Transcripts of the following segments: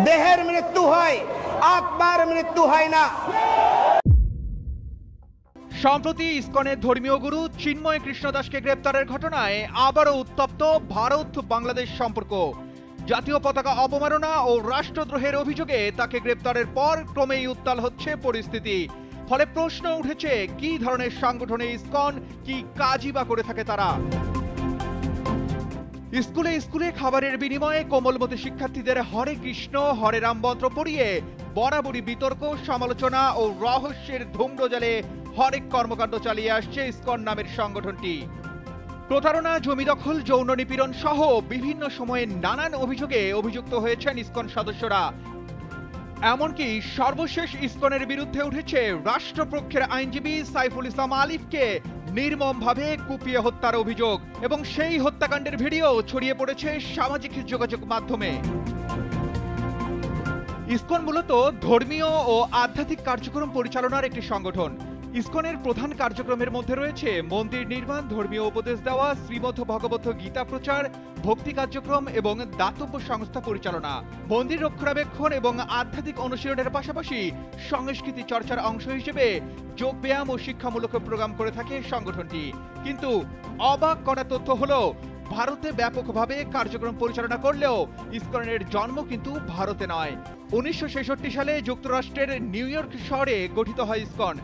দেহের মৃত্যু হয়, আত্মার মৃত্যু হয় না। সম্প্রতি ইসকনের ধর্মীয় গুরু চিন্ময় কৃষ্ণ দাসকে গ্রেপ্তারের ঘটনায় আবারও উত্তপ্ত ভারত বাংলাদেশ সম্পর্ক। জাতীয় পতাকা অবমাননা ও রাষ্ট্রদ্রোহের অভিযোগে তাকে গ্রেপ্তারের পর ক্রমেই উত্তাল হচ্ছে পরিস্থিতি। ফলে প্রশ্ন উঠেছে, কি ধরনের সংগঠনে ইসকন, কি কাজই বা করে থাকে তারা। স্কুলে স্কুলে খাবারের বিনিময়ে কোমলমতি শিক্ষার্থীদের হরে কৃষ্ণ হরে রাম মন্ত্র পড়িয়ে বরাবরই বিতর্ক, সমালোচনা ও রহস্যের ধূম্রজালে হরেক কর্মকাণ্ড চালিয়ে আসছে ইসকন নামের সংগঠনটি। প্রতারণা, জমি দখল, যৌন নিপীড়ন সহ বিভিন্ন সময়ে নানান অভিযোগে অভিযুক্ত হয়েছেন ইসকন সদস্যরা। এমনকি সর্বশেষ ইসকনের বিরুদ্ধে উঠেছে রাষ্ট্রপক্ষের আইনজীবী সাইফুল ইসলাম আলিফকে নির্মমভাবে কুপিয়ে হত্যার অভিযোগ, এবং সেই হত্যাকাণ্ডের ভিডিও ছড়িয়ে পড়েছে সামাজিক যোগাযোগ মাধ্যমে। ইসকন মূলত ধর্মীয় ও আধ্যাত্মিক কার্যক্রম পরিচালনার একটি সংগঠন। ইসকনের প্রধান কার্যক্রমের মধ্যে রয়েছে মন্দির নির্মাণ, ধর্মীয় উপদেশ দেওয়া, শ্রীমদ্ ভগবত গীতা প্রচার, ভক্তি কার্যক্রম এবং দাতব্য সংস্থা পরিচালনা। মন্দির রক্ষণাবেক্ষণ এবং আধ্যাত্মিক অনুশীলনের পাশাপাশি সংস্কৃতি চর্চার অংশ হিসেবে যোগব্যায়াম ও শিক্ষামূলক প্রোগ্রাম করে থাকে সংগঠনটি। কিন্তু অবাক করা তথ্য হলো, ভারতে ব্যাপকভাবে কার্যক্রম পরিচালনা করলেও ইসকনের জন্ম কিন্তু ভারতে নয়। 1966 সালে যুক্তরাষ্ট্রের নিউ ইয়র্ক শহরে গঠিত হয় ইসকন।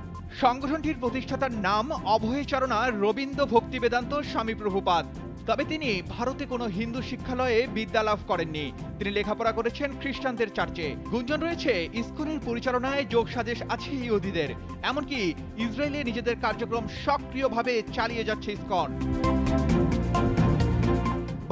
সংগঠনটির প্রতিষ্ঠাতার নাম অভয়চরণা রবীন্দ্র ভক্তি বেদান্ত স্বামী প্রভুপাদ। তবে তিনি ভারতে কোনো হিন্দু শিক্ষালয়ে বিদ্যা লাভ করেননি। তিনি লেখাপড়া করেছেন খ্রিস্টানদের চার্চে। গুঞ্জন রয়েছে, ইসকনের পরিচালনায় যোগসাজেশ আছে ইহুদিদের। এমনকি ইসরায়েলে নিজেদের কার্যক্রম সক্রিয়ভাবে চালিয়ে যাচ্ছে ইসকন।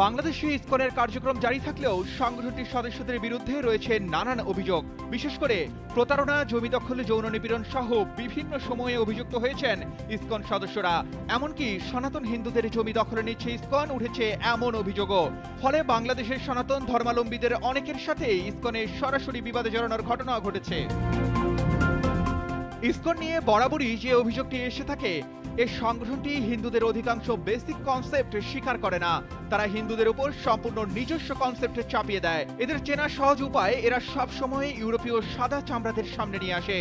বাংলাদেশে ইসকনের কার্যক্রম জারি থাকলেও সংগঠনটির সদস্যদের বিরুদ্ধে রয়েছে নানান অভিযোগ। বিশেষ করে প্রতারণা, জমি দখল, যৌন নিপীড়ন সহ বিভিন্ন সময়ে অভিযুক্ত হয়েছেন ইসকন সদস্যরা। এমনকি সনাতন হিন্দুদের জমি দখলে নিচ্ছে ইসকন, উঠেছে এমন অভিযোগও। ফলে বাংলাদেশের সনাতন ধর্মাবলম্বীদের অনেকের সাথে ইসকনের সরাসরি বিবাদে জড়ানোর ঘটনা ঘটেছে। ইসকন নিয়ে বরাবরই যে অভিযোগটি এসে থাকে, এই সংগঠনটি হিন্দুদের অধিকাংশ বেসিক কনসেপ্ট স্বীকার করে না। তারা হিন্দুদের উপর সম্পূর্ণ নিজস্ব কনসেপ্ট চাপিয়ে দেয়। এদের চেনা সহজ উপায়, এরা সবসময় ইউরোপীয় সাদা চামড়াদের সামনে নিয়ে আসে।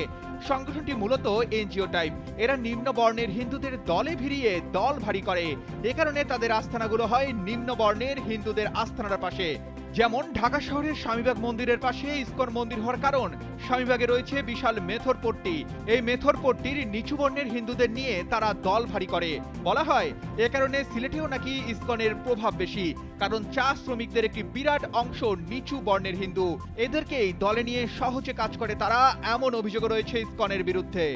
সংগঠনটি মূলত এনজিও টাইপ। এরা নিম্ন বর্ণের হিন্দুদের দলে ভিড়িয়ে দল ভারী করে। এ কারণে তাদের আস্থানাগুলো হয় নিম্ন বর্ণের হিন্দুদের আস্থানার পাশে। যেমন ঢাকা শহরের স্বামীবাগ মন্দিরের পাশে ইসকন মন্দির হওয়ার কারণ, স্বামীবাগে রয়েছে বিশাল মেথর পট্টি। এই মেথর পট্টির নিচু বর্ণের হিন্দুদের নিয়ে তারা দল ভারী করে। বলা হয় এ কারণে সিলেটেও নাকি ইসকনের প্রভাব বেশি, কারণ চা শ্রমিকদের একটি বিরাট অংশ নিচু বর্ণের হিন্দু। এদেরকেই দলে নিয়ে সহজে কাজ করে তারা, এমন অভিযোগ রয়েছে ইসকনের বিরুদ্ধে।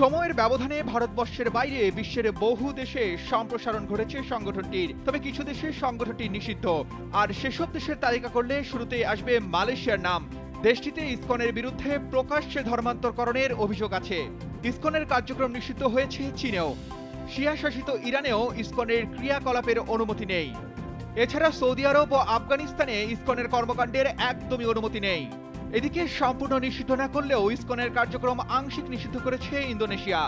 সময়ের ব্যবধানে ভারতবর্ষের বাইরে বিশ্বের বহু দেশে সম্প্রসারণ ঘটেছে সংগঠনটির। তবে কিছু দেশে সংগঠনটি নিষিদ্ধ, আর সেসব দেশের তালিকা করলে শুরুতেই আসবে মালয়েশিয়ার নাম। দেশটিতে ইসকনের বিরুদ্ধে প্রকাশ্যে ধর্মান্তরকরণের অভিযোগ আছে। ইসকনের কার্যক্রম নিষিদ্ধ হয়েছে চীনেও। শিয়া শাসিত ইরানেও ইসকনের ক্রিয়াকলাপের অনুমতি নেই। এছাড়া সৌদি আরব ও আফগানিস্তানে ইসকনের কর্মকাণ্ডের একদমই অনুমতি নেই। এদিকে সম্পূর্ণ নিষিদ্ধ না করলেও ইসকনের কার্যক্রম আংশিক নিষিদ্ধ করেছে ইন্দোনেশিয়া।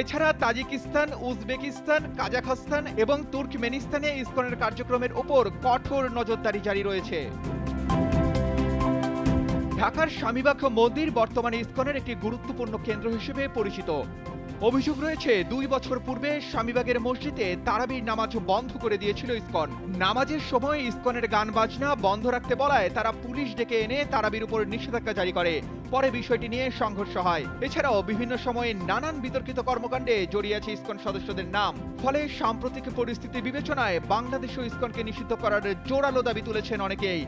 এছাড়া তাজিকিস্তান, উজবেকিস্তান, কাজাখস্তান এবং তুর্কমেনিস্তানে ইসকনের কার্যক্রমের উপর কঠোর নজরদারি জারি রয়েছে। ঢাকার স্বামীবাগ মন্দির বর্তমানে ইসকনের একটি গুরুত্বপূর্ণ কেন্দ্র হিসেবে পরিচিত। অভিযোগ রয়েছে 2 বছর পূর্বে স্বামীবাগের মসজিদে তারাবির নামাজ বন্ধ করে দিয়েছিল ইসকন। নামাজের সময় ইসকনের গান বাজনা বন্ধ রাখতে বলায় তারা পুলিশ ডেকে এনে তারাবির উপর নিষেধাজ্ঞা জারি করে। পরে বিষয়টি নিয়ে সংঘর্ষ হয়। এছাড়াও বিভিন্ন সময়ে নানান বিতর্কিত কর্মকাণ্ডে জড়িয়ে আছে ইসকন সদস্যদের নাম। ফলে সাম্প্রতিক পরিস্থিতি বিবেচনায় বাংলাদেশও ইসকনকে নিষিদ্ধ করার জোরালো দাবি তুলেছেন অনেকেই।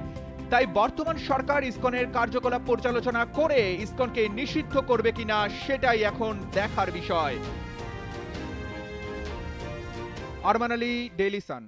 তাই বর্তমান সরকার ইসকনের কার্যকলাপ পর্যালোচনা করে ইসকনকে নিষিদ্ধ করবে কিনা সেটাই এখন দেখার বিষয়। Arman Ali, Daily Sun.